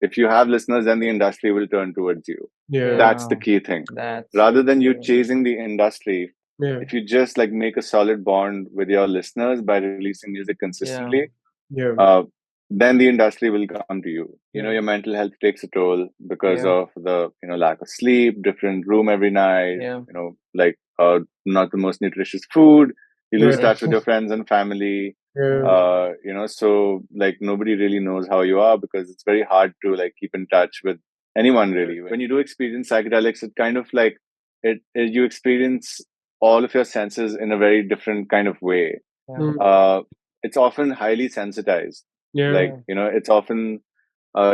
if you have listeners, then the industry will turn towards you. Yeah. That's the key thing. That's Rather than you chasing the industry, Yeah. if you just like make a solid bond with your listeners by releasing music consistently, Yeah. then the industry will come to you. You know, Yeah. your mental health takes a toll because Yeah. of the, lack of sleep, different room every night, Yeah. like not the most nutritious food. You lose Yeah. touch with your friends and family. Yeah. So like nobody really knows how you are because it's very hard to like keep in touch with anyone really. When you do experience psychedelics, it kind of like you experience all of your senses in a very different kind of way. It's often highly sensitized. Yeah. Like, it's often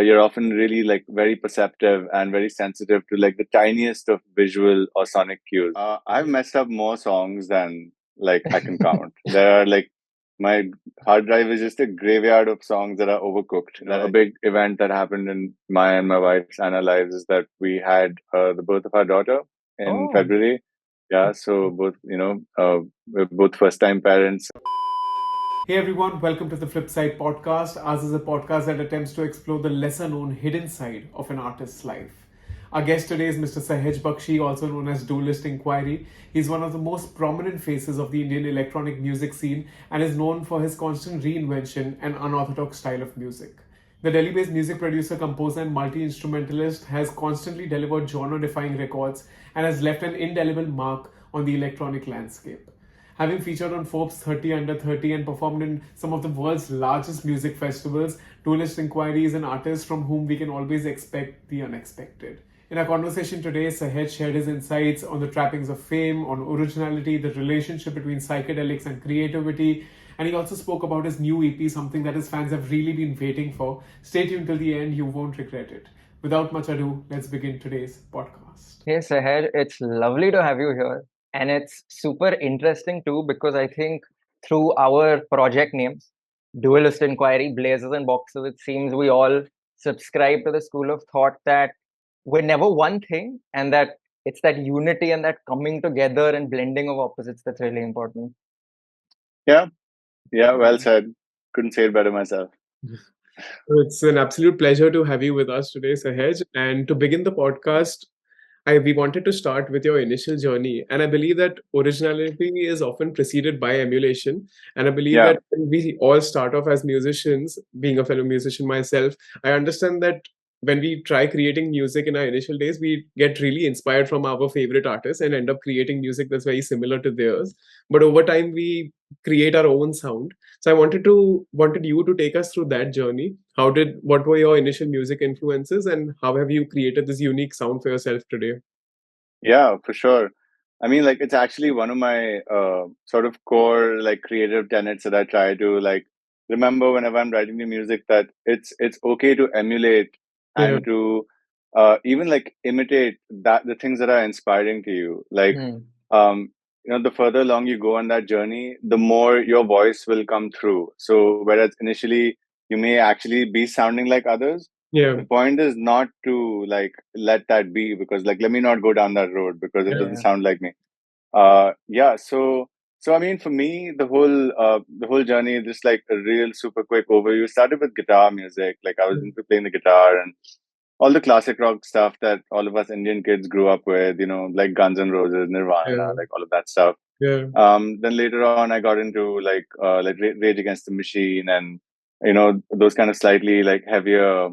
you're often really like very perceptive and very sensitive to like the tiniest of visual or sonic cues. I've messed up more songs than like I can count. There are like my hard drive is just a graveyard of songs that are overcooked. A big event that happened in my and my wife's Anna lives is that we had the birth of our daughter in February. Yeah, so both we're both first time parents. Hey everyone, welcome to the Flipside Podcast. Ours is a podcast that attempts to explore the lesser known hidden side of an artist's life. Our guest today is Mr. Sahej Bakshi, also known as Dualist Inquiry. He's one of the most prominent faces of the Indian electronic music scene and is known for his constant reinvention and unorthodox style of music. The Delhi-based music producer, composer, and multi-instrumentalist has constantly delivered genre-defying records and has left an indelible mark on the electronic landscape. Having featured on Forbes 30 Under 30 and performed in some of the world's largest music festivals, Dualist Inquiry is an artist from whom we can always expect the unexpected. In our conversation today, Sahej shared his insights on the trappings of fame, on originality, the relationship between psychedelics and creativity, and he also spoke about his new EP, something that his fans have really been waiting for. Stay tuned till the end, you won't regret it. Without much ado, let's begin today's podcast. Hey Sahej, it's lovely to have you here. And it's super interesting too because I think through our project names, Dualist Inquiry, Blazers and Boxers, it seems we all subscribe to the school of thought that we're never one thing and that it's that unity and that coming together and blending of opposites that's really important. Yeah, well said. Couldn't say it better myself. It's an absolute pleasure to have you with us today, Sahej. And to begin the podcast, we wanted to start with your initial journey. And I believe that originality is often preceded by emulation. And I believe that when we all start off as musicians, being a fellow musician myself, I understand that when we try creating music in our initial days, we get really inspired from our favorite artists and end up creating music that's very similar to theirs. But over time, we create our own sound. So I wanted you to take us through that journey. What were your initial music influences and how have you created this unique sound for yourself today? Yeah, for sure. I mean, like it's actually one of my sort of core like creative tenets that I try to like remember whenever I'm writing the music, that it's okay to emulate and to even like imitate the things that are inspiring to you. Like the further along you go on that journey, the more your voice will come through. So whereas initially you may actually be sounding like others, the point is not to like let that be, because like let me not go down that road because it doesn't sound like me. So I mean, for me, the whole journey, just like a real super quick overview, started with guitar music. Like I was into playing the guitar and all the classic rock stuff that all of us Indian kids grew up with, like Guns N' Roses, Nirvana, like all of that stuff. Then later on, I got into like Rage Against the Machine and those kind of slightly like heavier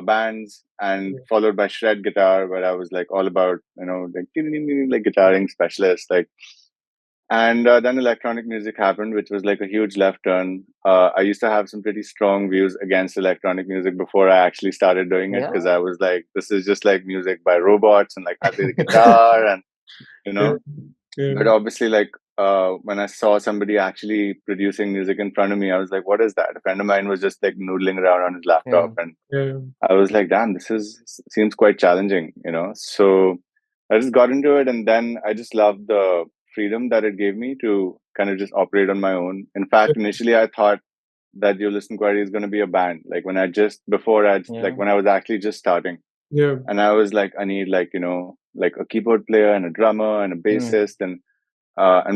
bands, and followed by shred guitar, where I was like all about like guitaring specialist, like. And then electronic music happened, which was like a huge left turn. I used to have some pretty strong views against electronic music before I actually started doing it, because I was like, this is just like music by robots, and like I play the guitar, and But obviously, like when I saw somebody actually producing music in front of me, I was like, what is that? A friend of mine was just like noodling around on his laptop, and I was like, damn, seems quite challenging, So I just got into it, and then I just loved the freedom that it gave me to kind of just operate on my own. In fact, initially I thought that Dualist Inquiry is going to be a band. Like when I was actually just starting. And I was like, I need like a keyboard player and a drummer and a bassist, and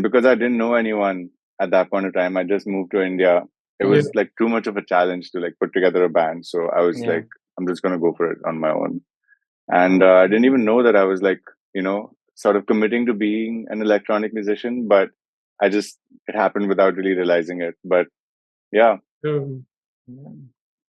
because I didn't know anyone at that point of time, I just moved to India. It was like too much of a challenge to like put together a band. So I was like, I'm just going to go for it on my own. And I didn't even know that I was like, sort of committing to being an electronic musician, but it happened without really realizing it. But yeah. Yeah.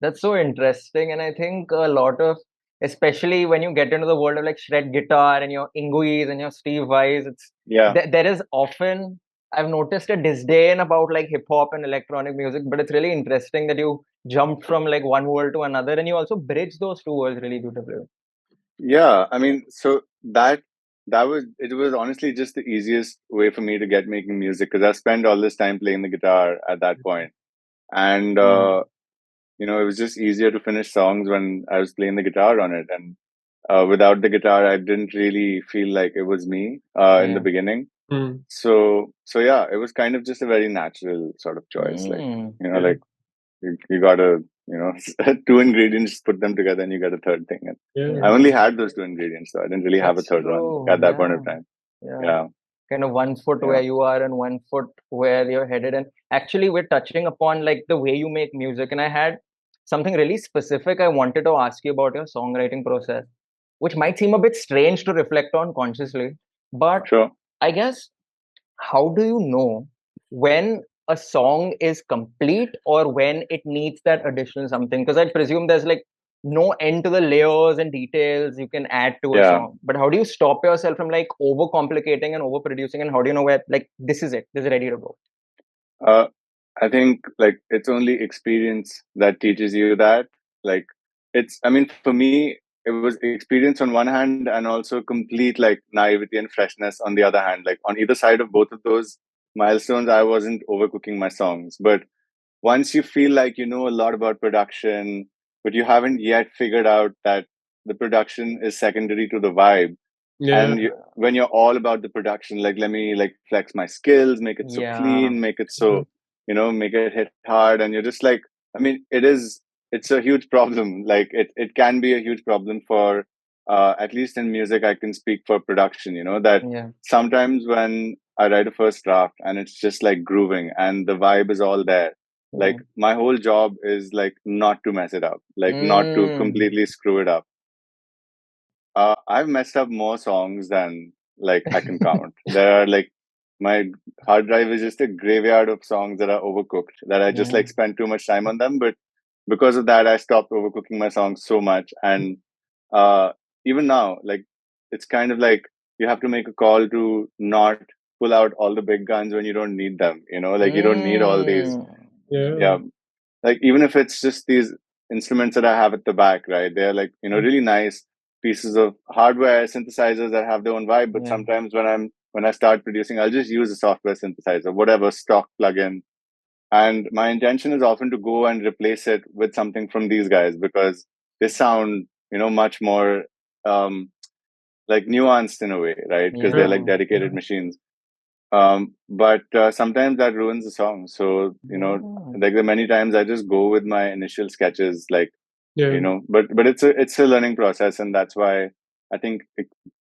That's so interesting. And I think a lot of, especially when you get into the world of like shred guitar and your Enquiries and your Steve Vais, Yeah. there is often, I've noticed a disdain about like hip hop and electronic music, but it's really interesting that you jumped from like one world to another and you also bridge those two worlds really beautifully. Yeah, I mean, so it was honestly just the easiest way for me to get making music because I spent all this time playing the guitar at that point. And it was just easier to finish songs when I was playing the guitar on it. And without the guitar, I didn't really feel like it was me in the Yeah. beginning. So yeah, it was kind of just a very natural sort of choice. Like, like you gotta, two ingredients, put them together and you get a third thing. And I only had those two ingredients, so I didn't really have a That's third one true. at that point Yeah. of time. Yeah. Yeah. Kind of 1 foot Yeah. where you are and 1 foot where you're headed. And actually, we're touching upon like the way you make music. And I had something really specific I wanted to ask you about your songwriting process, which might seem a bit strange to reflect on consciously. But Sure. I guess, how do you know when a song is complete or when it needs that additional something? Because I presume there's like no end to the layers and details you can add to a Yeah. song. But how do you stop yourself from like overcomplicating and overproducing? And how do you know where like this is ready to go? I think like it's only experience that teaches you that. Like I mean, for me, it was experience on one hand and also complete like naivety and freshness on the other hand. Like on either side of both of those milestones, I wasn't overcooking my songs. But once you feel like you know a lot about production, but you haven't yet figured out that the production is secondary to the vibe, and when you're all about the production, like let me like flex my skills, make it so Yeah. clean, make it so make it hit hard, and you're just like, I mean, it's a huge problem. Like it can be a huge problem for at least in music. I can speak for production. That Yeah. sometimes when I write a first draft and it's just like grooving and the vibe is all there, like my whole job is like not to mess it up, like not to completely screw it up. I've messed up more songs than like I can count. There are like my hard drive is just a graveyard of songs that are overcooked that I just like spend too much time on them. But because of that, I stopped overcooking my songs so much. And uh, even now, like it's kind of like you have to make a call to not pull out all the big guns when you don't need them. Like you don't need all these. Yeah, like even if it's just these instruments that I have at the back, right? They're like, really nice pieces of hardware synthesizers that have their own vibe. But Yeah. sometimes when I start producing, I'll just use a software synthesizer, whatever stock plugin. And my intention is often to go and replace it with something from these guys because they sound, much more like nuanced in a way, right? Because they're like dedicated machines. But sometimes that ruins the song. So, like the many times I just go with my initial sketches, like, but it's a learning process. And that's why I think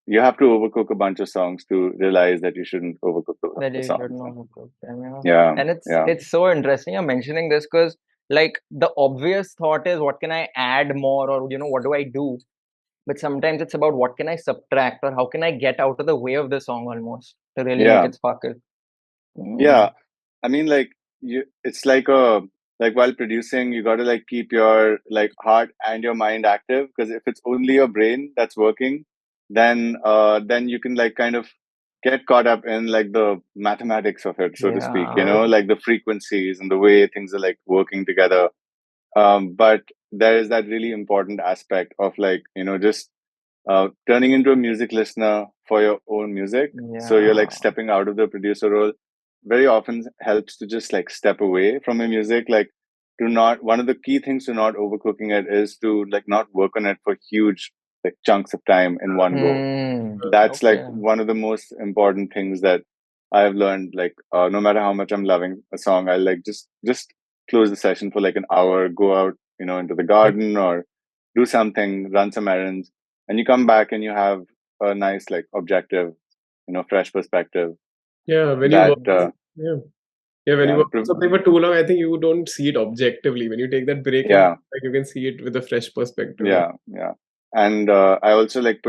you have to overcook a bunch of songs to realize that you shouldn't overcook That the you should songs. know. Yeah. And Yeah. it's so interesting you're mentioning this because like the obvious thought is what can I add more or what do I do? But sometimes it's about what can I subtract or how can I get out of the way of the song almost to really make Yeah. it sparkle. Yeah. I mean, like it's like while producing, you got to like keep your like heart and your mind active because if it's only your brain that's working, then you can like kind of get caught up in like the mathematics of it, so to speak. Like the frequencies and the way things are like working together. But there is that really important aspect of like just turning into a music listener for your own music. So you're like stepping out of the producer role. Very often helps to just like step away from your music. Like to not one of the key things to not overcooking it is to like not work on it for huge like chunks of time in one go. That's like Okay. one of the most important things that I've learned. Like no matter how much I'm loving a song, I like just close the session for like an hour, go out into the garden or do something, run some errands, and you come back and you have a nice like objective fresh perspective Yeah, when you that work, yeah, Yeah, when you Yeah, work on something for too long, I think you don't see it objectively. When you take that break, and yeah, like you can see it with a fresh perspective. yeah. And I also like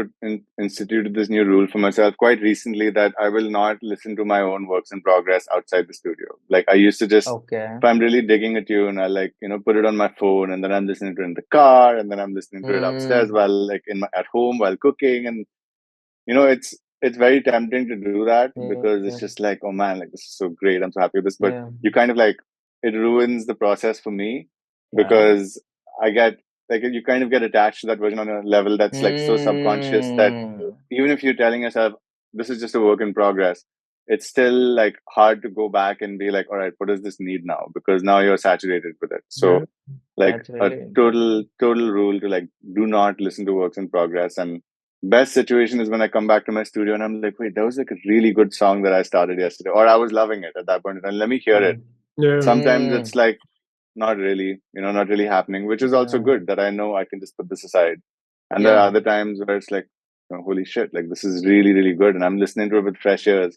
instituted this new rule for myself quite recently that I will not listen to my own works in progress outside the studio. Like I used to just, Okay. if I'm really digging a tune, I like, put it on my phone, and then I'm listening to it in the car, and then I'm listening to it upstairs Mm, while like at home while cooking. And it's very tempting to do that because yeah, it's just like, oh man, like this is so great, I'm so happy with this, but yeah, you kind of like, it ruins the process for me yeah. because I get like, you kind of get attached to that version on a level that's like so subconscious that Mm, even if you're telling yourself this is just a work in progress, it's still like hard to go back and be like, all right, what does this need now, because now you're saturated with it. Yeah. So like that's a really interesting. total rule to like do not listen to works in progress. And best situation is when I come back to my studio and I'm like, wait, that was like a really good song that I started yesterday, or I was loving it at that point, and let me hear it. Mm, Yeah. Sometimes mm, it's like not really, not really happening, which is also yeah, good that I know I can just put this aside. And there yeah, are other times where it's like, holy shit, like this is really, really good. And I'm listening to it with fresh ears.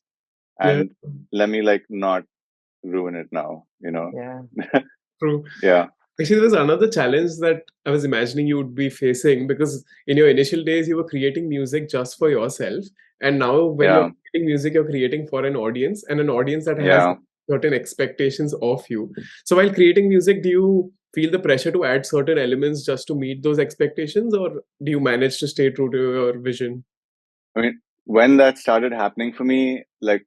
Yeah. And let me like not ruin it now. yeah, True. Yeah. Actually, there was another challenge that I was imagining you would be facing because in your initial days, you were creating music just for yourself. And now, when you're Yeah. creating music, you're creating for an audience and an audience that has Yeah. certain expectations of you. So, while creating music, do you feel the pressure to add certain elements just to meet those expectations, or do you manage to stay true to your vision? I mean, when that started happening for me, like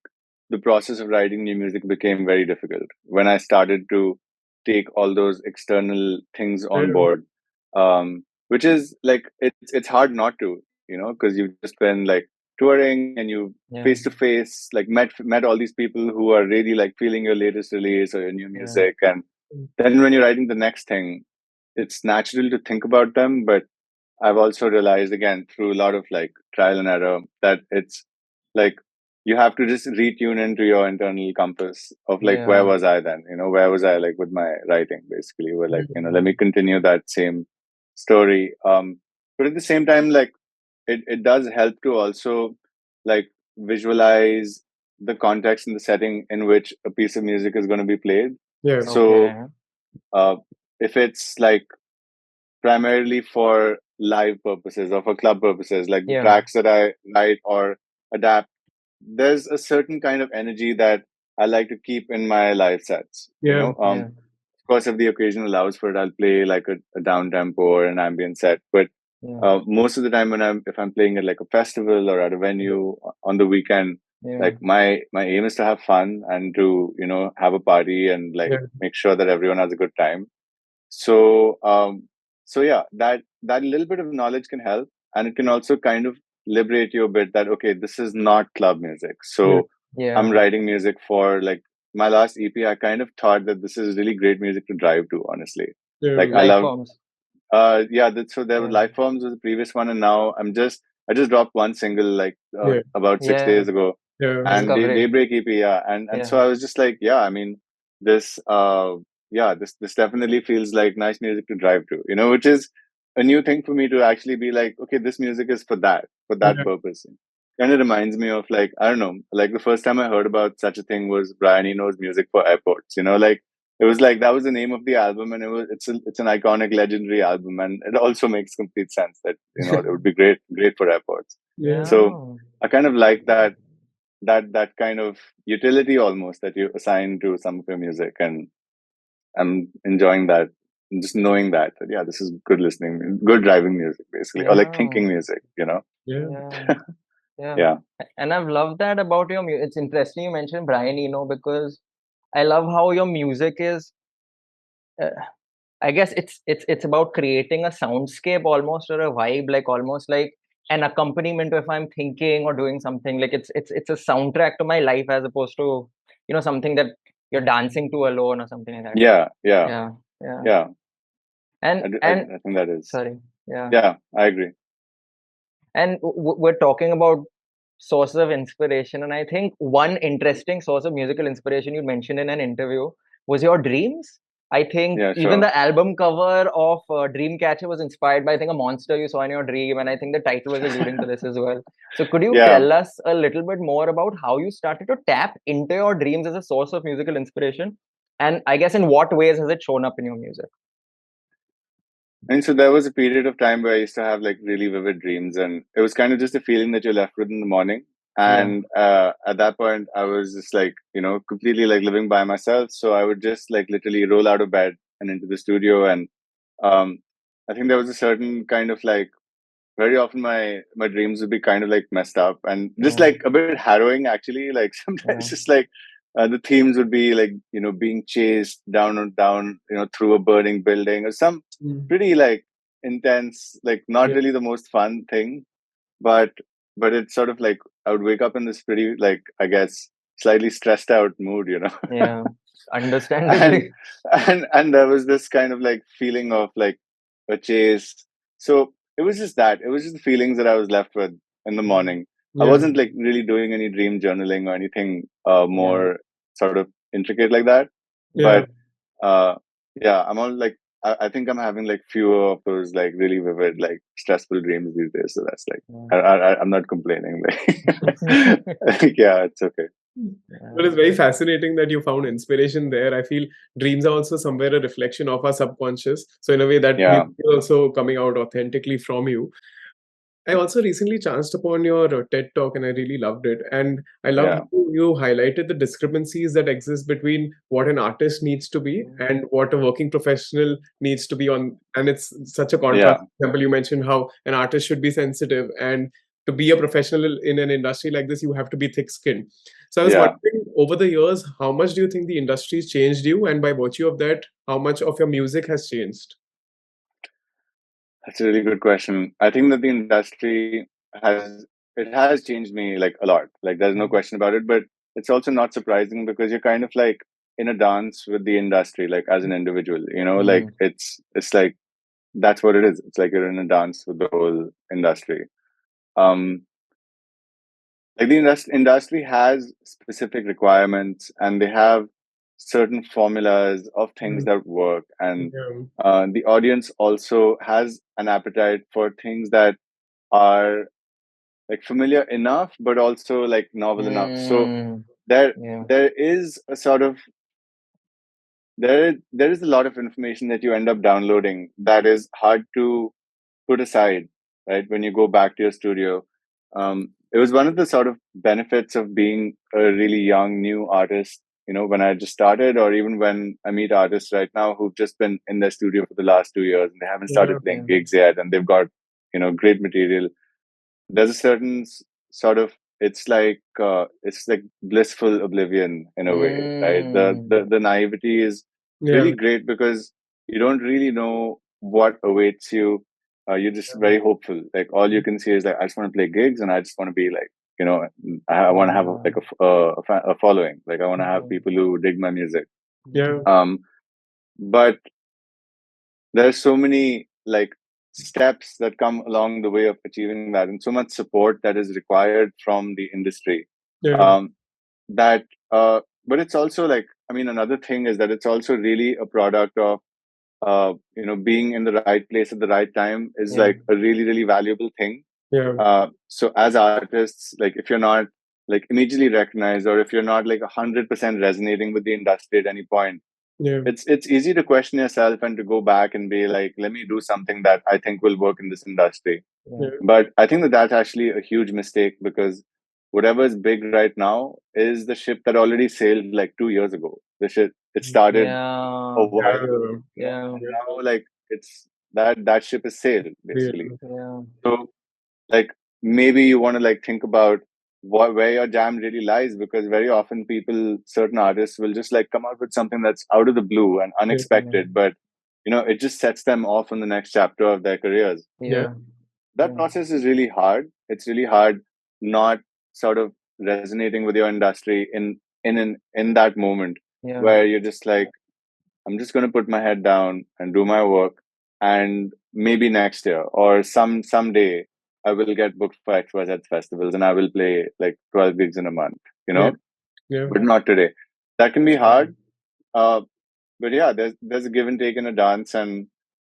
the process of writing new music became very difficult. When I started to take all those external things Yeah, on board, which is like it's hard not to, because you've just been like touring and you yeah, face to face like met all these people who are really like feeling your latest release or your new yeah, music, and then when you're writing the next thing, it's natural to think about them, but I've also realized again through a lot of like trial and error that it's like you have to just retune into your internal compass of like, where yeah, was I then? Where was I like with my writing basically? Where like, let me mm, continue that same story. But at the same time, like it does help to also like visualize the context and the setting in which a piece of music is going to be played. yeah, So okay, uh, if it's like primarily for live purposes or for club purposes, like the yeah, tracks that I write or adapt, there's a certain kind of energy that I like to keep in my live sets. yeah, yeah, Of course, if the occasion allows for it, I'll play like a down tempo or an ambient set. But yeah, most of the time, if I'm playing at like a festival or at a venue on the weekend, yeah, like my aim is to have fun and to have a party and like yeah, make sure that everyone has a good time. So yeah, that little bit of knowledge can help, and it can also kind of liberate you a bit that okay, this is not club music. yeah, So I'm yeah. writing music for like my last EP. I kind of thought that this is really great music to drive to, honestly. Like I yeah, Life love forms. yeah, so there was Yeah, Life Forms was the previous one, and now I just dropped one single like yeah, about six yeah. days ago, and Discovery. Daybreak EP, yeah, and Yeah, so I was just like, yeah, I mean, this yeah, this definitely feels like nice music to drive to, which is a new thing for me to actually be like, okay, this music is for that yeah, purpose. Kind of reminds me of like, I don't know, like the first time I heard about such a thing was Brian Eno's music for airports, like it was like that was the name of the album, and it's an iconic, legendary album, and it also makes complete sense that it would be great for airports. yeah, So yeah, I kind of like that kind of utility almost that you assign to some of your music, and I'm enjoying that, just knowing that yeah, this is good listening, good driving music, basically, or like yeah, thinking music. yeah, yeah, yeah. Yeah, And I've loved that about your music. It's interesting you mentioned Brian Eno because I love how your music is. Uh, I guess it's about creating a soundscape almost or a vibe, like almost like an accompaniment to if I'm thinking or doing something. Like it's a soundtrack to my life as opposed to something that you're dancing to alone or something like that. yeah, yeah, Yeah, yeah. yeah. And and I think that is, sorry, yeah. yeah, I agree. And we're talking about sources of inspiration, and I think one interesting source of musical inspiration you mentioned in an interview was your dreams. I think Yeah, even sure. the album cover of Dreamcatcher was inspired by, I think, a monster you saw in your dream, and I think the title was alluding to this as well. So, could you Yeah. tell us a little bit more about how you started to tap into your dreams as a source of musical inspiration? And I guess in what ways has it shown up in your music? And so there was a period of time where I used to have like really vivid dreams, and it was kind of just a feeling that you're left with in the morning. Yeah. And at that point, I was just like, completely like living by myself. So I would just like literally roll out of bed and into the studio. And um, I think there was a certain kind of like, very often my dreams would be kind of like messed up and just Yeah. like a bit harrowing actually. Like sometimes Yeah. just like the themes would be like being chased down and down through a burning building or some pretty like intense, like not Yeah. really the most fun thing, but it's sort of like I would wake up in this pretty like, I guess, slightly stressed out mood. Yeah. and Understandably. and there was this kind of like feeling of like a chase. So it was just that, it was just the feelings that I was left with in the morning. I Yeah. wasn't like really doing any dream journaling or anything Yeah. more sort of intricate like that, Yeah. but uh yeah, I'm all like, I think I'm having like fewer of those like really vivid like stressful dreams these days, so that's like I'm not complaining like yeah, it's okay. But it's very fascinating that you found inspiration there. I feel dreams are also somewhere a reflection of our subconscious. So in a way that Yeah, music is also coming out authentically from you. I also recently chanced upon your TED talk and I really loved it. And I loved yeah, how you highlighted the discrepancies that exist between what an artist needs to be and what a working professional needs to be on. And it's such a contrast. yeah, For example, you mentioned how an artist should be sensitive, and to be a professional in an industry like this, you have to be thick skinned. So I was yeah. wondering, over the years, how much do you think the industry's changed you? And by virtue of that, how much of your music has changed? That's a really good question. I think that the industry has changed me like a lot. Like there's no question about it, but it's also not surprising because you're kind of like in a dance with the industry, like as an individual, like Mm. it's like that's what it is. It's like you're in a dance with the whole industry. Um, like the industry has specific requirements and they have certain formulas of things Mm. that work, and Yeah. the audience also has an appetite for things that are like familiar enough but also like novel enough. So Mm. there Yeah. there is a sort of there is a lot of information that you end up downloading that is hard to put aside, right, when you go back to your studio. It was one of the sort of benefits of being a really young new artist, when I just started, or even when I meet artists right now who've just been in their studio for the last 2 years and they haven't Yeah. started playing Yeah. gigs yet and they've got great material. There's a certain sort of, it's like blissful oblivion in a way, right? Mm. The naivety is Yeah. really great because you don't really know what awaits you. You're just very hopeful. Like all you can see is like, I just want to play gigs and I just want to be like, I want to have Yeah. like a following. Like I want to have people who dig my music. Yeah. Um, but there's so many like steps that come along the way of achieving that, and so much support that is required from the industry. Yeah. um, that but it's also like, I mean, another thing is that it's also really a product of being in the right place at the right time is Yeah. like a really really valuable thing. Yeah. So as artists, like if you're not like immediately recognized, or if you're not like 100% resonating with the industry at any point, Yeah. it's easy to question yourself and to go back and be like, let me do something that I think will work in this industry. Yeah. Yeah. But I think that that's actually a huge mistake because whatever is big right now is the ship that already sailed like 2 years ago. The ship, it started a Yeah. while ago, Yeah. Yeah. and now like it's that ship is sailed Yeah. basically. Yeah. So like maybe you want to like think about where your jam really lies, because very often people, certain artists will just like come out with something that's out of the blue and Yeah. unexpected, but it just sets them off in the next chapter of their careers. Yeah. Yeah. That process is really hard. It's really hard not sort of resonating with your industry in that moment Yeah. where you're just like, I'm just going to put my head down and do my work, and maybe next year or someday I will get booked for XYZ festivals and I will play like 12 gigs in a month, Yeah. Yeah. but not today. That can be hard. Uh, but yeah, there's a give and take in a dance, and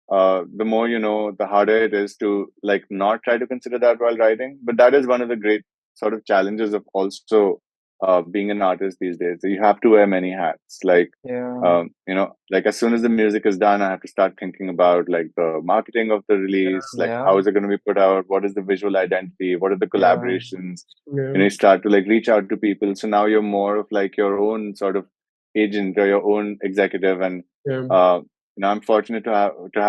the more you know, the harder it is to like not try to consider that while writing. But that is one of the great sort of challenges of also being an artist these days. You have to wear many hats. Like, Yeah. like as soon as the music is done, I have to start thinking about like the marketing of the release, like Yeah. how is it going to be put out, what is the visual identity, what are the Yeah. collaborations. Yeah. You start to like reach out to people. So now you're more of like your own sort of agent or your own executive, and Yeah. uh, I'm fortunate to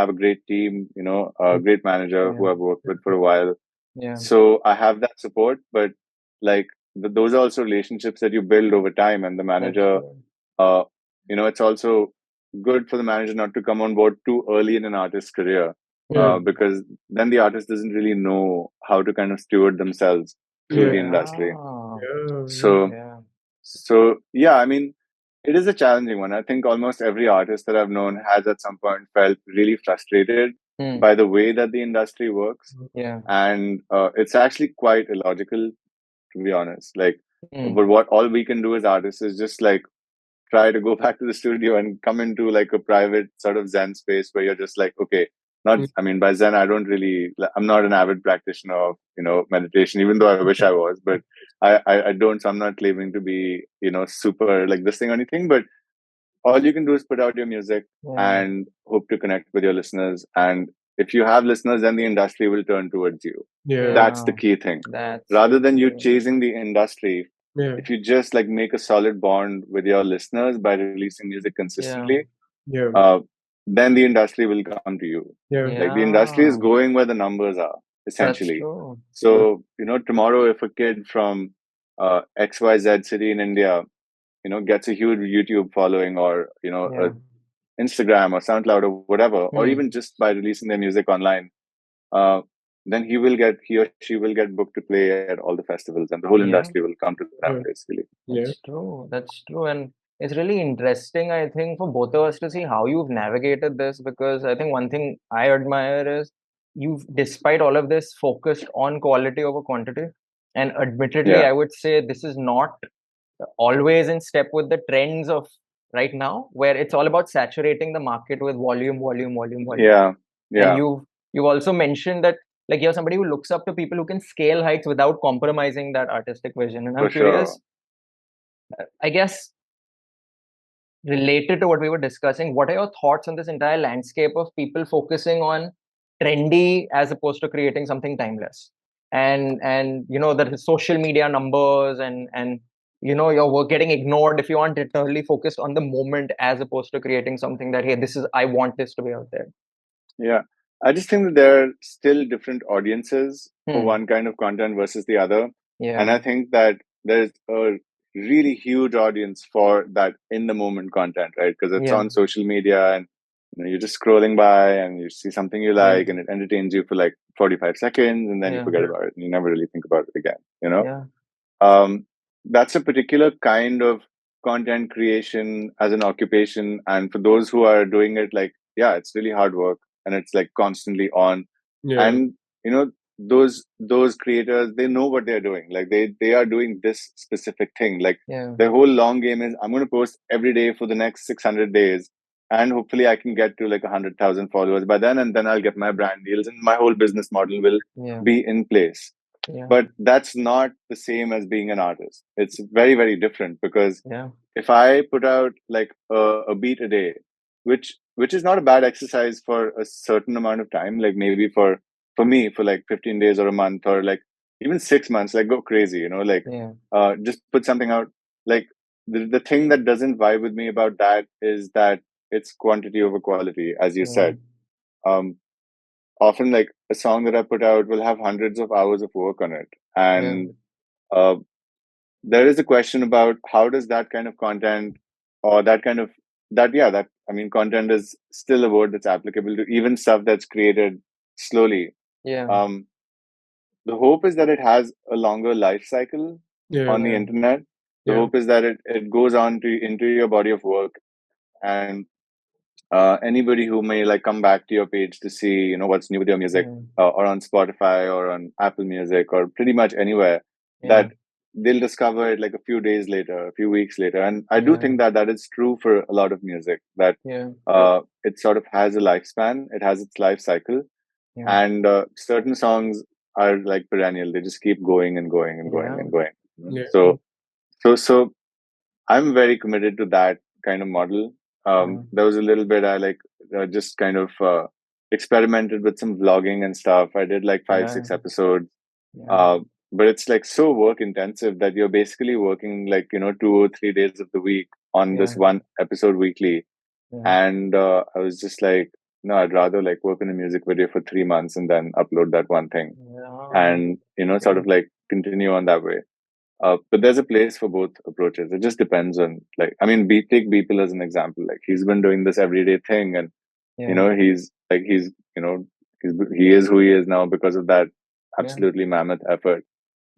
have a great team, a great manager Yeah. who I've worked with for a while. Yeah. So I have that support, but like those are also relationships that you build over time. And the That's manager, true. uh, it's also good for the manager not to come on board too early in an artist's career, Yeah. because then the artist doesn't really know how to kind of steward themselves through Yeah. the industry. Yeah. Yeah. So, Yeah. so yeah, I mean, it is a challenging one. I think almost every artist that I've known has at some point felt really frustrated Hmm. by the way that the industry works. Yeah. And it's actually quite illogical, to be honest. Like, Hmm. but what all we can do as artists is just like try to go back to the studio and come into like a private sort of Zen space where you're just like, okay, not, Mm. I mean, by Zen, I'm not an avid practitioner of, meditation, even though I wish I was, but I don't, so I'm not claiming to be, super like this thing or anything, but all you can do is put out your music Yeah. and hope to connect with your listeners. And if you have listeners, then the industry will turn towards you. Yeah. That's the Yeah. key thing. That's Rather so than you true. chasing the industry, Yeah. if you just like make a solid bond with your listeners by releasing music Yeah. consistently, Yeah. then the industry will come to you. Yeah. Like the industry is Yeah. going where the numbers are, That's essentially. true. So, tomorrow if a kid from XYZ city in India, gets a huge YouTube following, or, Yeah. Instagram or SoundCloud or whatever, or Hmm. even just by releasing their music online, uh, then he or she will get booked to play at all the festivals, and the whole Yeah. industry will come to them, Yeah. basically. Yeah. That's true. That's true. And it's really interesting, I think, for both of us to see how you've navigated this, because I think one thing I admire is you've, despite all of this, focused on quality over quantity. And admittedly, Yeah, I would say this is not always in step with the trends of right now, where it's all about saturating the market with volume, volume, volume, volume. yeah, And yeah, you've also mentioned that like you're somebody who looks up to people who can scale heights without compromising that artistic vision. And I'm for sure. curious, I guess, related to what we were discussing, what are your thoughts on this entire landscape of people focusing on trendy as opposed to creating something timeless? And the social media numbers and your work getting ignored if you aren't eternally focused on the moment as opposed to creating something that, hey, this is, I want this to be out there. Yeah. I just think that there are still different audiences for Hmm. one kind of content versus the other. And Yeah. I think that there's a really huge audience for that in the moment content, right? Because it's Yeah. on social media, and you're just scrolling by and you see something you Yeah. like and it entertains you for like 45 seconds, and then you Yeah. forget about it and you never really think about it again. Yeah. um, that's a particular kind of content creation as an occupation. And for those who are doing it, like, yeah, it's really hard work and it's like constantly on. Yeah. And, those creators, they know what they're doing. Like they are doing this specific thing. Like Yeah. their whole long game is I'm going to post every day for the next 600 days. And hopefully I can get to like 100,000 followers by then. And then I'll get my brand deals and my whole business model will Yeah. be in place. Yeah. But that's not the same as being an artist. It's very, very different, because Yeah. if I put out like a beat a day, which is not a bad exercise for a certain amount of time, like maybe for me for like 15 days or a month or like even 6 months, like go crazy, like Yeah. just put something out. Like the thing that doesn't vibe with me about that is that it's quantity over quality, as you Yeah. said. Um, Often like a song that I put out will have hundreds of hours of work on it. Yeah. And uh, there is a question about how does that kind of content, or that kind of that I mean, content is still a word that's applicable to even stuff that's created slowly. Yeah. Um, the hope is that it has a longer life cycle Yeah. on the Yeah. internet. The Yeah. hope is that it goes on to into your body of work, and anybody who may like come back to your page to see what's new with your music, Yeah. or on Spotify or on Apple Music or pretty much anywhere, Yeah. that they'll discover it like a few days later, a few weeks later. And I do think that that is true for a lot of music, that it sort of has a lifespan, it has its life cycle. And certain songs are like perennial. They just keep going and going and going and going. Yeah. So I'm very committed to that kind of model. There was a little bit I like just kind of experimented with some vlogging and stuff. I did like 5-6 episodes. But it's like so work intensive that you're basically working like, 2 or 3 days of the week on this one episode weekly. And I was just like, no, I'd rather like work on a music video for 3 months and then upload that one thing. And, sort of like continue on that way. But there's a place for both approaches. It just depends on like, I mean, take Beeple as an example. Like he's been doing this everyday thing, and he's he is who he is now because of that absolutely mammoth effort.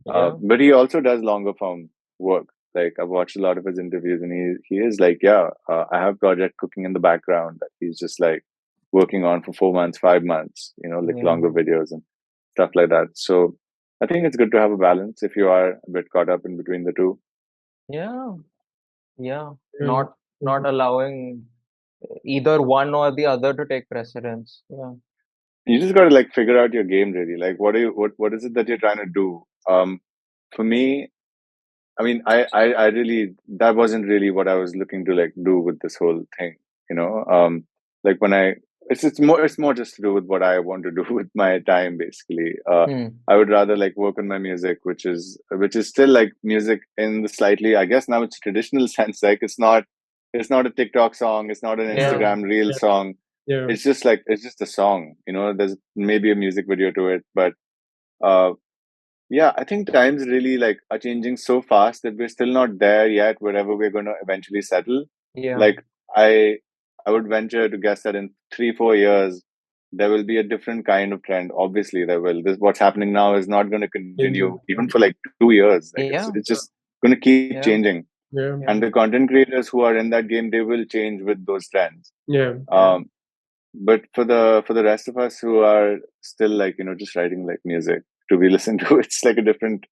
But he also does longer form work. Like I've watched a lot of his interviews, and he is like, I have project cooking in the background that he's just like working on for 4 months, 5 months, like longer videos and stuff like that. So I think it's good to have a balance if you are a bit caught up in between the two. Not allowing either one or the other to take precedence. You just got to like figure out your game really. Like what is it that you're trying to do? For me, I mean, I really, that wasn't really what I was looking to like do with this whole thing, like when it's more just to do with what I want to do with my time, basically. I would rather like work on my music, which is still like music in the slightly, I guess now it's traditional sense. Like it's not a TikTok song. It's not an Instagram reel song. It's just a song, there's maybe a music video to it, but, I think times really like are changing so fast that we're still not there yet, wherever we're going to eventually settle. Like I would venture to guess that in 3-4 years, there will be a different kind of trend. Obviously there will. What's happening now is not going to continue even for like 2 years. Like it's just going to keep changing. And the content creators who are in that game, they will change with those trends. But for the rest of us who are still like, just writing like music to be listened to, it's like a different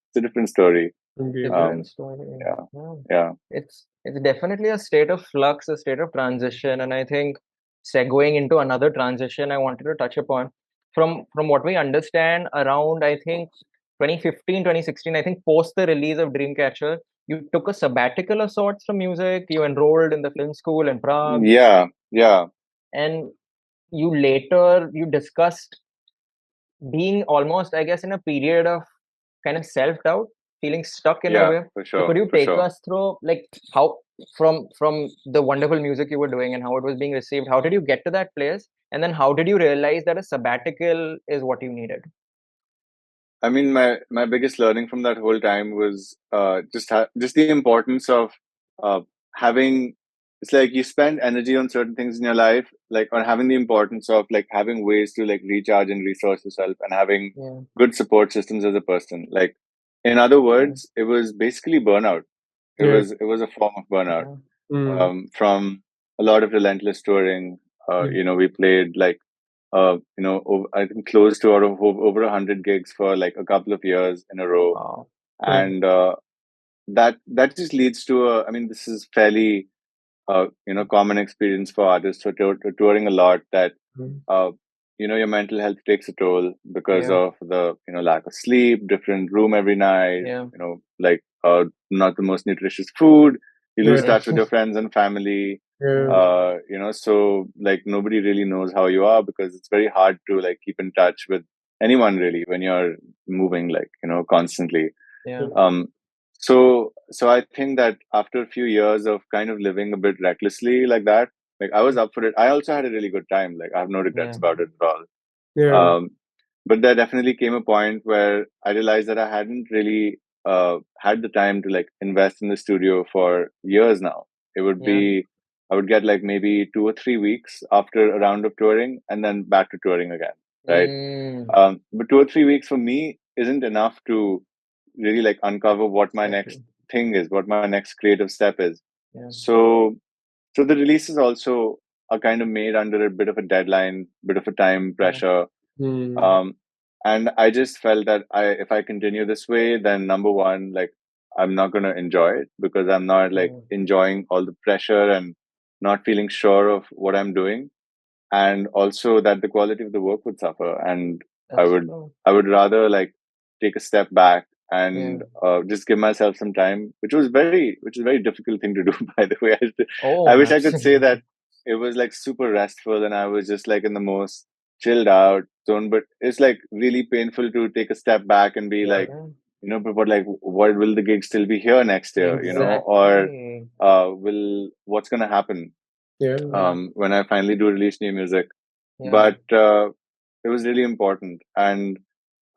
story. Different story. Yeah. It's definitely a state of flux, a state of transition. And I think segueing into another transition I wanted to touch upon, from what we understand, around I think 2015, 2016, I think post the release of Dreamcatcher, you took a sabbatical of sorts from music. You enrolled in the film school in Prague. Yeah. And you discussed being almost, I guess, in a period of kind of self-doubt, feeling stuck in a way. For sure. So could you take us through like how from the wonderful music you were doing and how it was being received, how did you get to that place? And then how did you realize that a sabbatical is what you needed? I mean, my biggest learning from that whole time was just the importance of having. It's like you spend energy on certain things in your life, like on having the importance of like having ways to like recharge and resource yourself, and having good support systems as a person. Like, in other words, it was basically burnout. It was a form of burnout. From a lot of relentless touring. We played like I think close to over 100 gigs for like a couple of years in a row. Wow. And that just leads to I mean, this is fairly common experience for artists who are touring a lot, that your mental health takes a toll because of the lack of sleep, different room every night, like not the most nutritious food. You lose touch with your friends and family. So like nobody really knows how you are, because it's very hard to like keep in touch with anyone really when you're moving like constantly. So I think that after a few years of kind of living a bit recklessly like that, like I was up for it. I also had a really good time. Like I have no regrets about it at all. But there definitely came a point where I realized that I hadn't really had the time to like invest in the studio for years now. It would be, I would get like maybe 2 or 3 weeks after a round of touring and then back to touring again. Right. But 2 or 3 weeks for me isn't enough to really like uncover what my next thing is, what my next creative step is. So the releases also are kind of made under a bit of a deadline, bit of a time pressure. And I just felt that if I continue this way, then number one, like I'm not going to enjoy it because I'm not like enjoying all the pressure and not feeling sure of what I'm doing, and also that the quality of the work would suffer. And I That's would true. I would rather like take a step back Yeah. and just give myself some time, which is a very difficult thing to do. By the way, I Oh, wish I could say absolutely. that it was like super restful and I was just like in the most chilled out zone, but it's like really painful to take a step back and be like, Yeah. but like, what will the gig still be here next year, or Exactly. will what's gonna happen Yeah. Yeah. when I finally do release new music? Yeah. But it was really important, and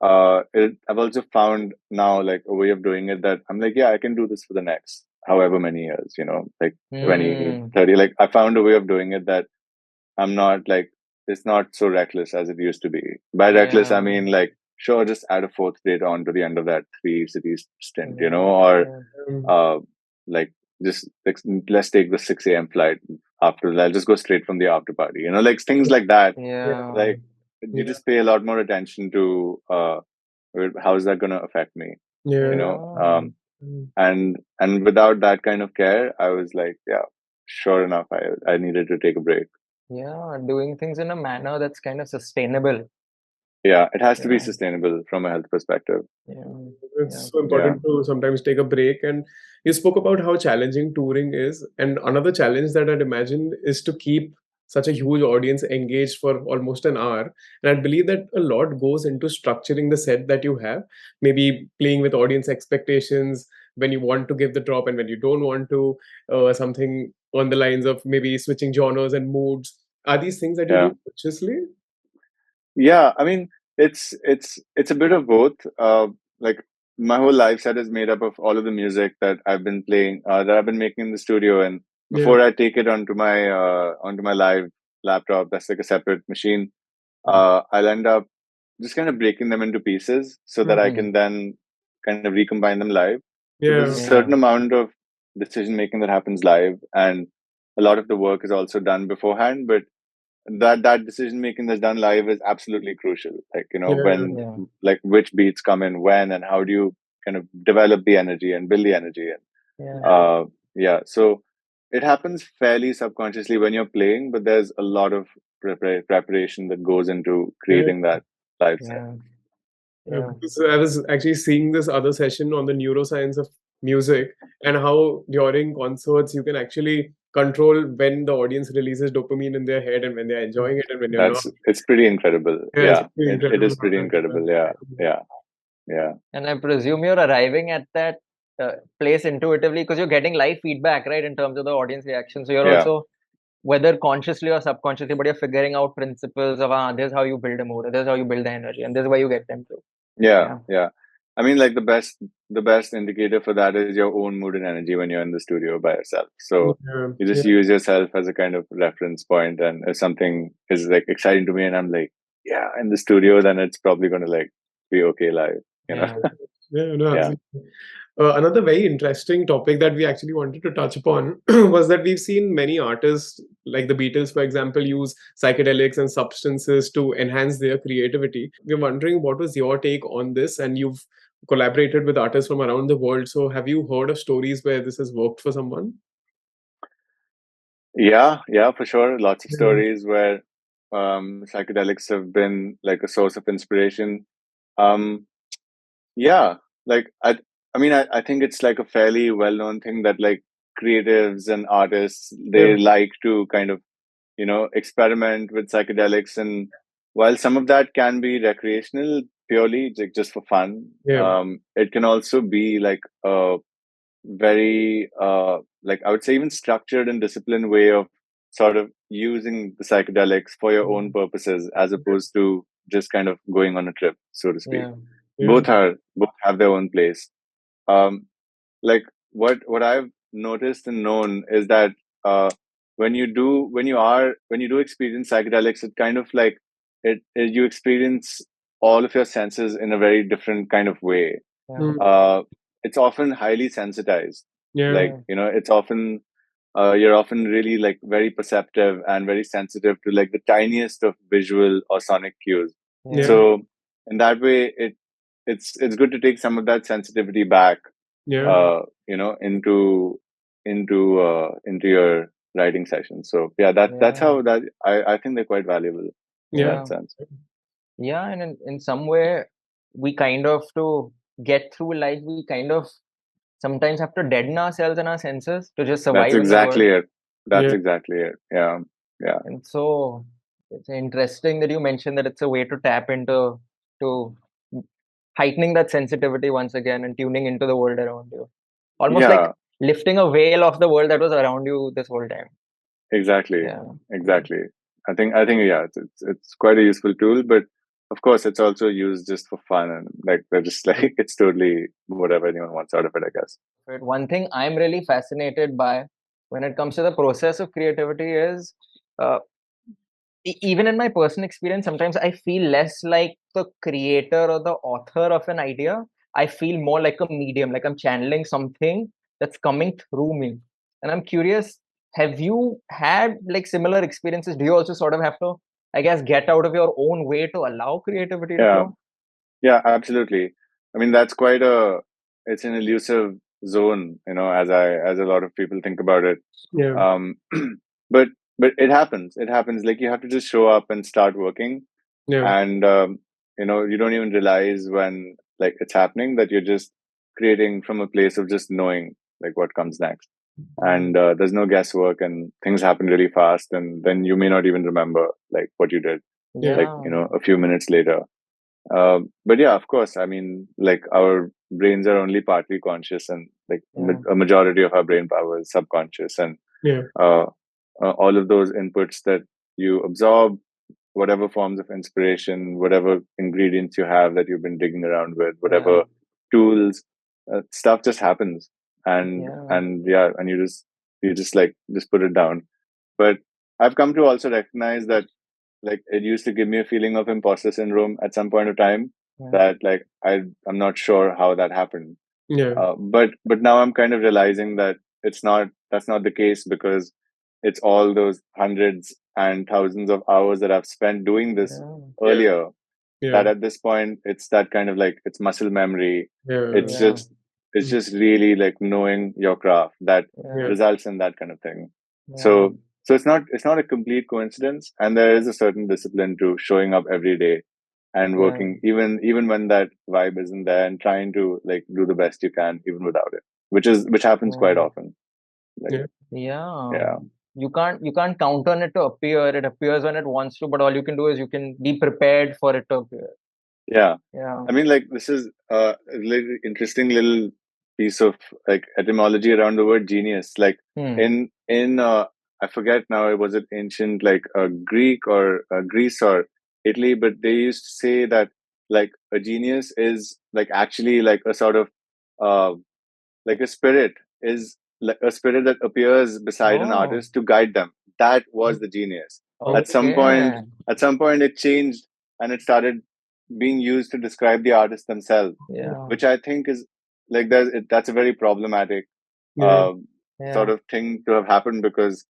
I've also found now like a way of doing it that I'm like, yeah, I can do this for the next however many years, like 20, Mm. 30. Like I found a way of doing it that I'm not like, it's not so reckless as it used to be. By reckless, I Yeah. mean like, sure, just add a fourth date on to the end of that 3 cities stint, Yeah. or Yeah. uh, like just like, let's take the 6 a.m. flight after. I'll just go straight from the after party, like things like that. Yeah. Yeah. Like you Yeah. just pay a lot more attention to how is that going to affect me, you Yeah. know? Yeah. And without that kind of care, I was like, yeah, sure enough, I needed to take a break. Yeah. Doing things in a manner that's kind of sustainable. Yeah, it has to be Yeah. sustainable from a health perspective. Yeah. Yeah. It's so Yeah, important to sometimes take a break. And you spoke about how challenging touring is. And another challenge that I'd imagine is to keep such a huge audience engaged for almost an hour. And I believe that a lot goes into structuring the set that you have, maybe playing with audience expectations when you want to give the drop and when you don't want to, something on the lines of maybe switching genres and moods. Are these things that you yeah, do consciously? yeah. I mean, it's a bit of both. Like my whole life set is made up of all of the music that I've been playing, that I've been making in the studio, and Yeah. before I take it onto my live laptop, that's like a separate machine. I'll end up just kind of breaking them into pieces so that I Mm. Hmm. can then kind of recombine them live. So there's a Yeah. Yeah. certain amount of decision making that happens live, and a lot of the work is also done beforehand. But that decision making that's done live is absolutely crucial. Like Yeah. when Yeah. like which beats come in when, and how do you kind of develop the energy and build the energy. Yeah. Yeah, so it happens fairly subconsciously when you're playing, but there's a lot of preparation that goes into Yeah. creating that live set. Yeah. Yeah, Yeah. because I was actually seeing this other session on the neuroscience of music and how during concerts you can actually control when the audience releases dopamine in their head and when they're enjoying it and when you're not. It's pretty incredible. Yeah, it's Yeah, pretty it incredible is how pretty that incredible. Yeah, yeah, yeah, And I presume you're arriving at that place intuitively because you're getting live feedback, right, in terms of the audience reaction. So you're yeah. also, whether consciously or subconsciously, but you're figuring out principles of, this is how you build a mood, this is how you build the energy, and this is why you get them to. Yeah, Yeah. yeah. I mean, like the best indicator for that is your own mood and energy when you're in the studio by yourself. So yeah, you yeah, just use yourself as a kind of reference point, and if something is like exciting to me, and I'm like, yeah, in the studio, then it's probably gonna like be okay live, you know? Yeah. yeah, no, Yeah, absolutely. Another very interesting topic that we actually wanted to touch upon was that we've seen many artists, like the Beatles, for example, use psychedelics and substances to enhance their creativity. We're wondering what was your take on this, and you've collaborated with artists from around the world. So, have you heard of stories where this has worked for someone? yeah, for sure. Lots of Yeah. stories where psychedelics have been like a source of inspiration. Um, Yeah, like I mean, I think it's like a fairly well-known thing that like creatives and artists, Yeah. they like to kind of, experiment with psychedelics. And while some of that can be recreational, purely just for fun, Yeah. it can also be like a very like I would say even structured and disciplined way of sort of using the psychedelics for your own Mm. purposes as opposed to just kind of going on a trip, so to speak. Yeah. Yeah. Both have their own place. um like what I've noticed and known is that uh when you do experience psychedelics, it kind of like you experience all of your senses in a very different kind of way. Yeah. Mm. uh it's often highly sensitized. Yeah. Like Yeah. it's often you're often really like very perceptive and very sensitive to like the tiniest of visual or sonic cues. Yeah. Yeah. So in that way, it's good to take some of that sensitivity back Yeah. into your writing session. So yeah, that's Yeah. how that I think they're quite valuable in Yeah. that Yeah. sense. Yeah. And in some way, we kind of, to get through life, we kind of sometimes have to deaden ourselves and our senses to just That's survive in the exactly world. it. That's Yeah. exactly it. Yeah. Yeah. And so it's interesting that you mentioned that it's a way to tap into, to heightening that sensitivity once again and tuning into the world around you. Almost like Yeah. lifting a veil of the world that was around you this whole time. Exactly. Yeah. Exactly. I think yeah, it's quite a useful tool, but of course it's also used just for fun, and like they're just like it's totally whatever anyone wants out of it, I guess. But one thing I'm really fascinated by when it comes to the process of creativity is, uh, even in my personal experience, sometimes I feel less like the creator or the author of an idea. I feel more like a medium, like I'm channeling something that's coming through me. And I'm curious, have you had like similar experiences? Do you also sort of have to, I guess, get out of your own way to allow creativity to Yeah. flow? Yeah, absolutely. I mean, that's quite a it's an elusive zone, as a lot of people think about it. Yeah. Um, but it happens. It happens. Like you have to just show up and start working, Yeah. and you don't even realize when like it's happening, that you're just creating from a place of just knowing like what comes next, and there's no guesswork, and things happen really fast, and then you may not even remember like what you did Yeah. like Yeah. a few minutes later. But yeah, of course, I mean, like our brains are only partly conscious, and like Yeah. a majority of our brain power is subconscious, and Yeah. uh, all of those inputs that you absorb, whatever forms of inspiration, whatever ingredients you have that you've been digging around with, Yeah. whatever tools, stuff just happens, and Yeah. yeah, and you just like just put it down. But I've come to also recognize that like it used to give me a feeling of imposter syndrome at some point of time, Yeah. that like I'm not sure how that happened. Yeah. But now I'm kind of realizing that that's not the case, because it's all those hundreds and thousands of hours that I've spent doing this Yeah. earlier, Yeah. that at this point it's that kind of like it's muscle memory. Yeah. It's Yeah. just it's just really like knowing your craft that Yeah. Yeah. results in that kind of thing. Yeah. So it's not a complete coincidence, and there is a certain discipline to showing up every day and Yeah. working even when that vibe isn't there, and trying to like do the best you can even without it, which happens quite Yeah. often. Like Yeah. Yeah. yeah. You can't count on it to appear. It appears when it wants to, but all you can do is you can be prepared for it to appear. Yeah. Yeah. I mean, like, this is a little interesting little piece of like etymology around the word genius. Like Hmm. in I forget now, was it ancient like Greek or Greece or Italy, but they used to say that like a genius is like actually like a sort of uh, like a spirit, is like a spirit that appears beside an Oh. artist to guide them. That was the genius. At some point, Okay. it changed, and it started being used to describe the artist themselves, Yeah. which I think is like that's a very problematic Yeah. uh, sort Yeah. of thing to have happened, because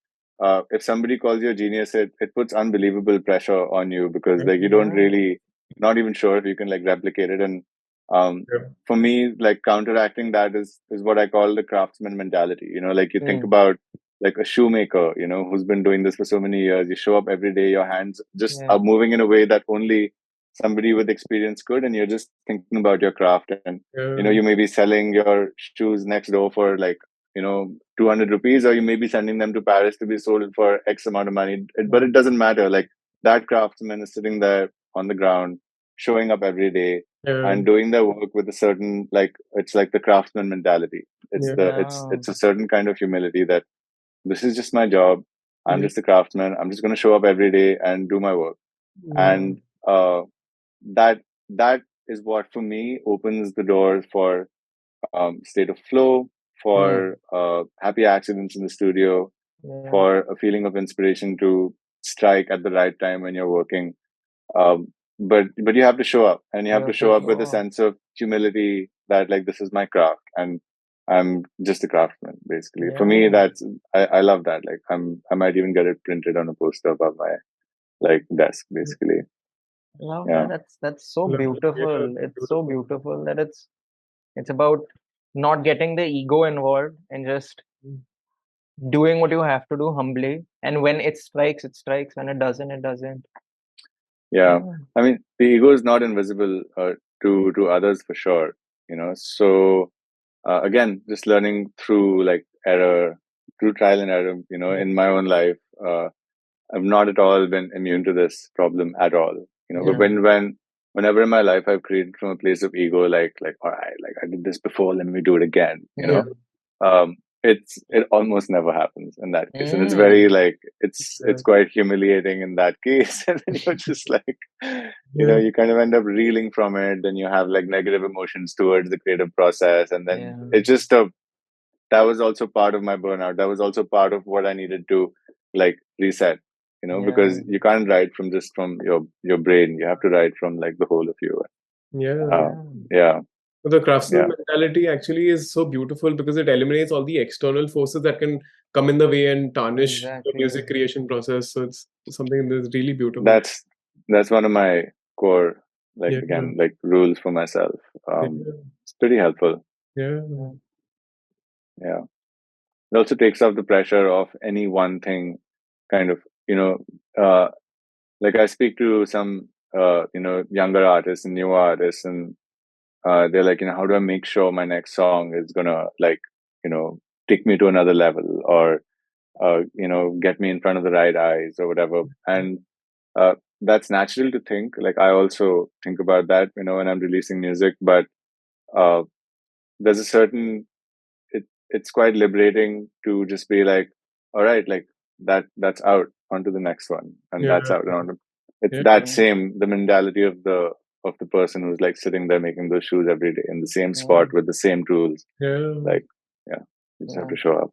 if somebody calls you a genius, it puts unbelievable pressure on you, because like you don't Yeah. really, not even sure if you can like replicate it. And um, Yeah. for me, like counteracting that is what I call the craftsman mentality. Like you think Hmm. about like a shoemaker, who's been doing this for so many years. You show up every day, your hands just Yeah. are moving in a way that only somebody with experience could, and you're just thinking about your craft. And Yeah. you may be selling your shoes next door for like 200 rupees, or you may be sending them to Paris to be sold for X amount of money. But Yeah. it doesn't matter. Like that craftsman is sitting there on the ground, showing up every day Yeah. and doing their work with a certain, like, it's like the craftsman mentality. Yeah. It's a certain kind of humility, that this is just my job. I'm Yeah. just a craftsman. I'm just going to show up every day and do my work. Yeah. And that that is what for me opens the door for state of flow, Hmm. for happy accidents in the studio, Yeah. for a feeling of inspiration to strike at the right time when you're working. But you have to show up, and you You have to have to show up with a show up. sense of humility, that like this is my craft, and I'm just a craftsman. Basically, for me, Yeah. that's I love that. Like I might even get it printed on a poster above my like desk. Basically, Love yeah, that. That's so Love it. Yeah. beautiful. It's so Beautiful. beautiful that it's about not getting the ego involved and just doing what you have to do humbly. And when it strikes, it strikes. When it doesn't, it doesn't. Yeah, Yeah. I mean, the ego is not invisible to others for sure. So again, just learning through like error, through trial and error. In my own life, I've not at all been immune to this problem at all. But Yeah. whenever in my life I've created from a place of ego, like all right, like I did this before, let me do it again. Yeah. It almost never happens in that case, and it's very Mm. like it's quite humiliating in that case. And then you're just like, you kind of end up reeling from it. Then you have like negative emotions towards the creative process, and then Yeah. it's just a that was also part of my burnout. That was also part of what I needed to like reset. Yeah. Because you can't write from just from your brain. You have to write from like the whole of you. Yeah. Uh, Yeah. yeah, So the craftsman yeah, mentality actually is so beautiful because it eliminates all the external forces that can come in the way and tarnish the Exactly. music creation process. So it's something that's really beautiful. that's that's one of my core, like Yeah. again, like rules for myself. Yeah. It's pretty helpful. Yeah. Yeah. Yeah, it also takes off the pressure of any one thing. Kind of, you know, uh, like I speak to some younger artists and newer artists, and they're like, how do I make sure my next song is gonna like take me to another level, or get me in front of the right eyes or whatever. And that's natural to think. Like I also think about that, when I'm releasing music. But uh, there's a certain it's quite liberating to just be like, all right, like that's out, onto the next one, and Yeah. that's out. It's Yeah. that Yeah. same the mentality of the person who's like sitting there making those shoes every day in the same Yeah. spot with the same tools. Yeah. Like, yeah, you just have Yeah. to show up.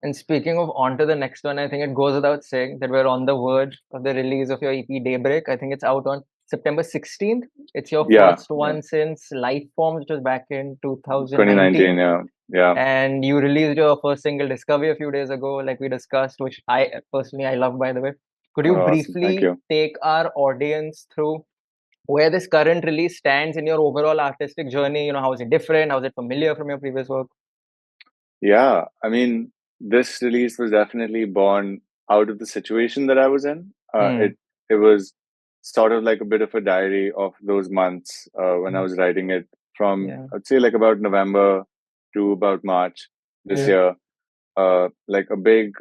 And speaking of on to the next one, I think it goes without saying that we're on the verge of the release of your EP Daybreak. I think it's out on September 16th. It's your Yeah, first yeah. one since Life Forms, which was back in 2019. 2019. Yeah, yeah. And you released your first single, Discovery, a few days ago, like we discussed, which I personally I love, by the way. Could you Oh, awesome. Thank briefly you. take our audience through where this current release stands in your overall artistic journey? How is it different? How is it familiar from your previous work? Yeah, I mean, this release was definitely born out of the situation that I was in. Hmm. It was sort of like a bit of a diary of those months when I was writing it, from Yeah. I'd say like about November to about March this Yeah. year. Like a big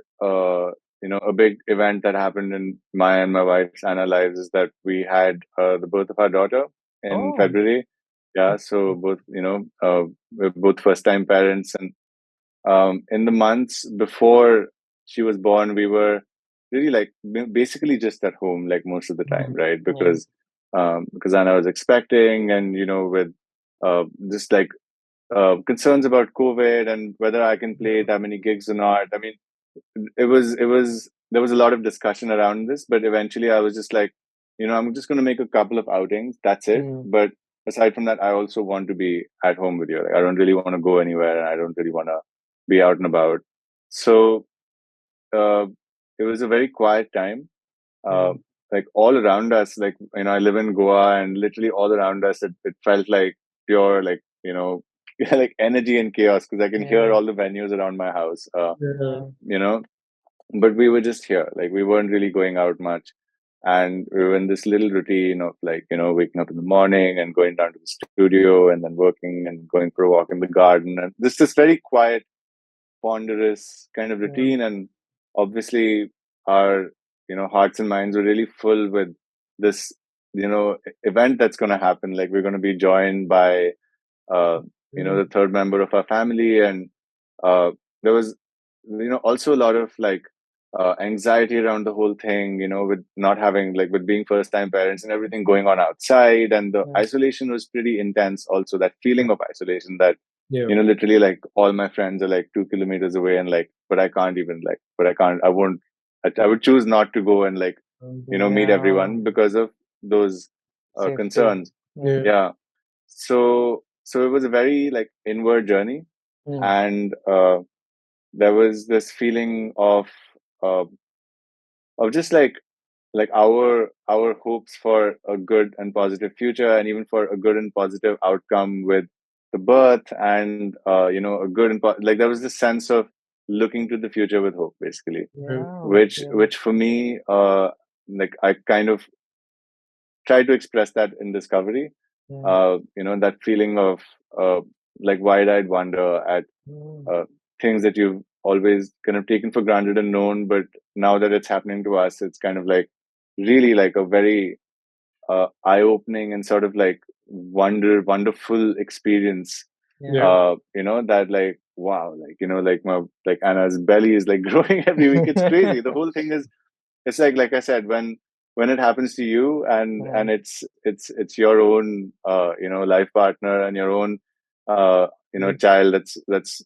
event that happened in my and my wife's Anna lives is that we had the birth of our daughter in Oh. February. Yeah, so both we're both first time parents, and in the months before she was born, we were really like basically just at home, like most of the time, right? Yeah. Because Anna was expecting, and with just like concerns about COVID and whether I can play that many gigs or not. I mean, it was there was a lot of discussion around this, but eventually I was just like, I'm just going to make a couple of outings. That's it. Hmm. But aside from that, I also want to be at home with you. Like, I don't really want to go anywhere, and I don't really want to be out and about. So uh, it was a very quiet time. Yeah. Uh, like all around us, like I live in Goa, and literally all around us, it felt like pure, like like energy and chaos, because I can hear Yeah. all the venues around my house. Yeah. Yeah. You know, but we were just here, like we weren't really going out much, and we were in this little routine of like waking up in the morning and going down to the studio and then working and going for a walk in the garden, and this very quiet, ponderous kind of Yeah. routine. And obviously our hearts and minds were really full with this event that's going to happen. Like we're going to be joined by uh, the third member of our family, and uh, there was also a lot of like anxiety around the whole thing, with not having, like, with being first time parents and everything going on outside, and the Yeah. isolation was pretty intense. Also, that feeling of isolation that Yeah. literally like all my friends are like 2 kilometers away, and like, but I can't even like, but I can't, I won't, I would choose not to go and like meet Yeah. everyone because of those Safety. concerns. Yeah. Yeah. Yeah, so it was a very like inward journey, Hmm. and there was this feeling uh, of just like our hopes for a good and positive future, and even for a good and positive outcome with the birth and a good like there was this sense of looking to the future with hope, basically, which for me, like I kind of try to express that in Discovery. That feeling of uh, like wide-eyed wonder at uh, things that you've always kind of taken for granted and known, but now that it's happening to us, it's kind of like really like a very eye-opening and sort of like wonderful experience. That like wow, like like my like Anna's belly is like growing every week. It's crazy. The whole thing is, it's like I said, when it happens to you, and it's your own life partner and your own child. That's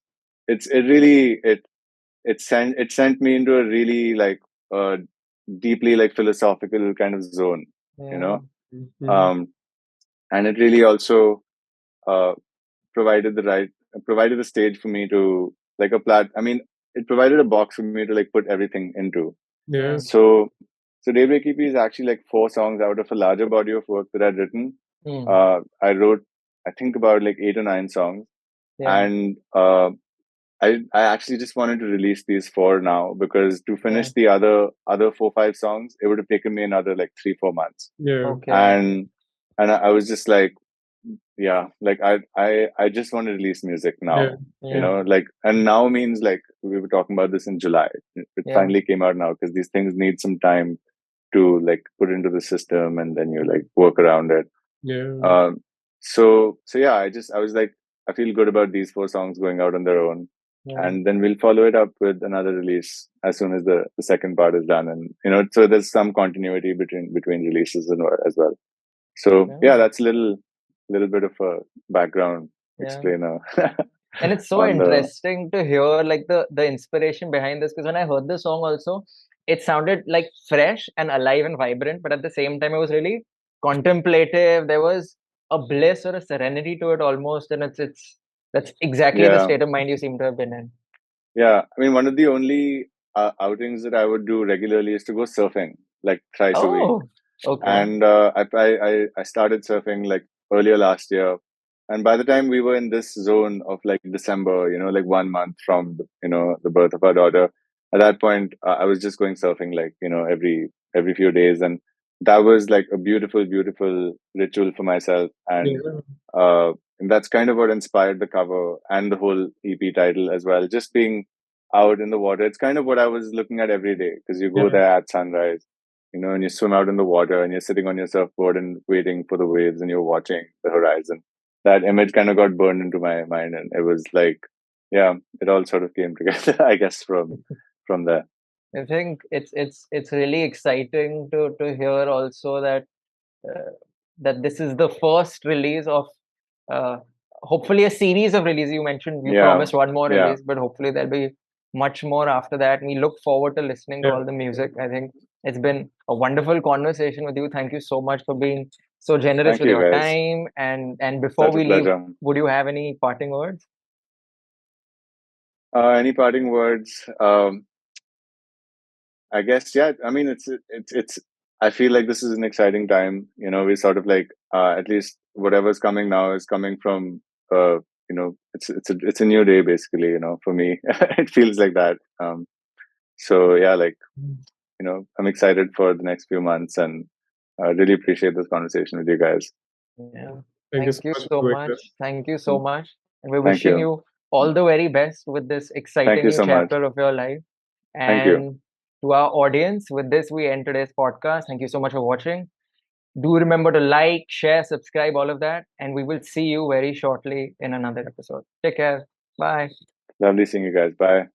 it really it sent me into a really like uh deeply like philosophical kind of zone, you know um and it really also uh provided the stage for me to like I mean, it provided a box for me to like put everything into. So Daybreak EP is actually like 4 songs out of a larger body of work that I'd written. I wrote, I think, about like 8 or 9 songs, and I actually just wanted to release these 4 now, because to finish the other 4 5 songs, it would have taken me another like 3 4 months. And I was just like, yeah, like I just want to release music now. Like, and now means like we were talking about this in July. It finally came out now, because these things need some time to like put into the system, and then you like work around it. So yeah, I was like, I feel good about these 4 songs going out on their own, and then we'll follow it up with another release as soon as the second part is done, and so there's some continuity between releases as well. So yeah, that's a little bit of a background explainer. And it's so on the interesting to hear like the inspiration behind this, because when I heard the song also, it sounded like fresh and alive and vibrant, but at the same time it was really contemplative. There was a bliss or a serenity to it almost, and it's that's exactly the yeah state of mind you seem to have been in. yeah. I mean, one of the only outings that I would do regularly is to go surfing like thrice a week. Oh, okay. And I started surfing like earlier last year, and by the time we were in this zone of like December, like 1 month from the birth of our daughter, at that point I was just going surfing like every few days, and that was like a beautiful ritual for myself, uh, and that's kind of what inspired the cover and the whole EP title as well. Just being out in the water, it's kind of what I was looking at every day, because you go there at sunrise, and you swim out in the water, and you're sitting on your surfboard and waiting for the waves, and you're watching the horizon. That image kind of got burned into my mind, and it was like, yeah, it all sort of came together, I guess, from there. I think it's really exciting to hear also that uh, that this is the first release of uh, hopefully a series of releases. You mentioned you Yeah, promised one more yeah. release, but hopefully there'll be much more after that. We look forward to listening to all the music. I think it's been a wonderful conversation with you. Thank you so much for being so generous Thank with you, your guys. time. And before Such a we leave, pleasure. would you have any parting words? Any parting words? I guess, yeah. I mean, it's. I feel like this is an exciting time. We sort of like, at least whatever's coming now is coming from, it's a new day, basically. For me, it feels like that. So yeah, like, I'm excited for the next few months, and I really appreciate this conversation with you guys. Yeah. Thank you Thank so you much so for much. Thank you so much. And we're Thank wishing you. you all the very best with this Thank exciting you new so much. chapter of your life. Thank you. And to our audience, with this, we end today's podcast. Thank you so much for watching. Do remember to like, share, subscribe, all of that. And we will see you very shortly in another episode. Take care. Bye. Lovely seeing you guys. Bye.